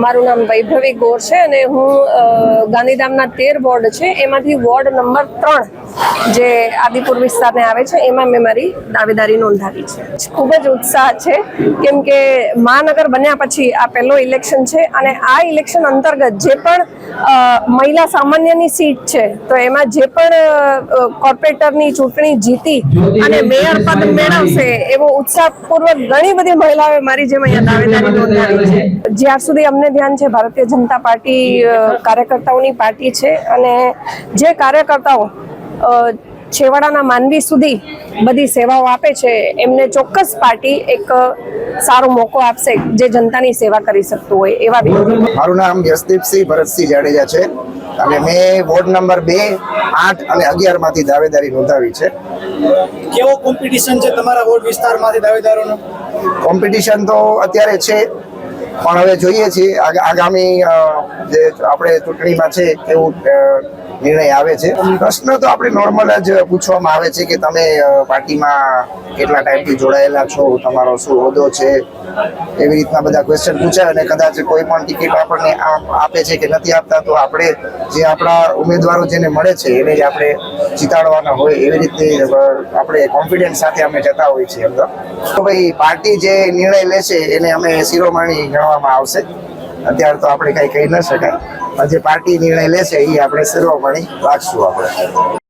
મારું નામ વૈભવી ગોર છે અને હું ગાંધીધામના 13 વોર્ડ છે એમાંથી વોર્ડ નંબર 3 જે આદિપુર વિસ્તારને આવે છે એમાં મેં મારી દાવેદારી નોંધાવી છે. ખૂબ જ ઉત્સાહ છે કેમ કે મહાનગર બન્યા પછી આ પહેલો ઇલેક્શન છે અને આ ઇલેક્શન અંતર્ગત જે પણ મહિલા સામાન્યની સીટ છે તો એમાં જે પણ કોર્પોરેટરની ચૂંટણી જીતી અને મેયર પદ મેળવશે એવો ઉત્સાહપૂર્વક ઘણી બધી મહિલાઓએ મારી જેમ અહીંયા દાવેદારી નોંધાવી છે. જ્યાં સુધી અમને ધ્યાન છે ભારતીય જનતા પાર્ટી કાર્યકર્તાઓની પાર્ટી છે અને જે કાર્યકર્તાઓ છેવાડાના માનવી સુધી બધી સેવાઓ આપે છે એમને ચોક્કસ પાર્ટી એક સારો મોકો આપશે જે જનતાની સેવા કરી શકતું હોય એવા વ્યક્તિ. મારું નામ યશદીપસિંહ ભરતસિંહ જાડેજા છે અને મેં વોર્ડ નંબર 2, 8 અને 11 માંથી દાવેદારી નોંધાવી છે. કેવો કોમ્પિટિશન છે તમારા વોર્ડ વિસ્તારમાંથી દાવેદારોનો? કોમ્પિટિશન તો અત્યારે છે પણ હવે જોઈએ છીએ આગામી જે આપણે ચૂંટણીમાં છે એવું નિર્ણય આવે છે. પ્રશ્ન તો આપણે નોર્મલ જ પૂછવામાં આવે છે કે તમે પાર્ટીમાં કેટલા ટાઈમથી જોડાયેલા છો, તમારો શું હોદ્દો છે, એવી રીતના બધા ક્વેશ્ચન પૂછાય અને કદાચ કોઈ પણ ટિકિટ આપણને આપે છે કે નથી આપતા તો આપણે જે આપણા ઉમેદવારો જેને મળે છે એને જ આપણે જીતાડવાના હોય એવી રીતે આપણે કોન્ફિડન્સ સાથે અમે જતા હોઈએ છીએ. અંદર તો ભાઈ પાર્ટી જે નિર્ણય લેશે એને અમે શિરોમણી ગણવામાં આવશે. અત્યારે તો આપણે કઈ કહી ન શકાય, જે પાર્ટી નિર્ણય લેશે એ આપણે શિરોમણી રાખશું આપણે.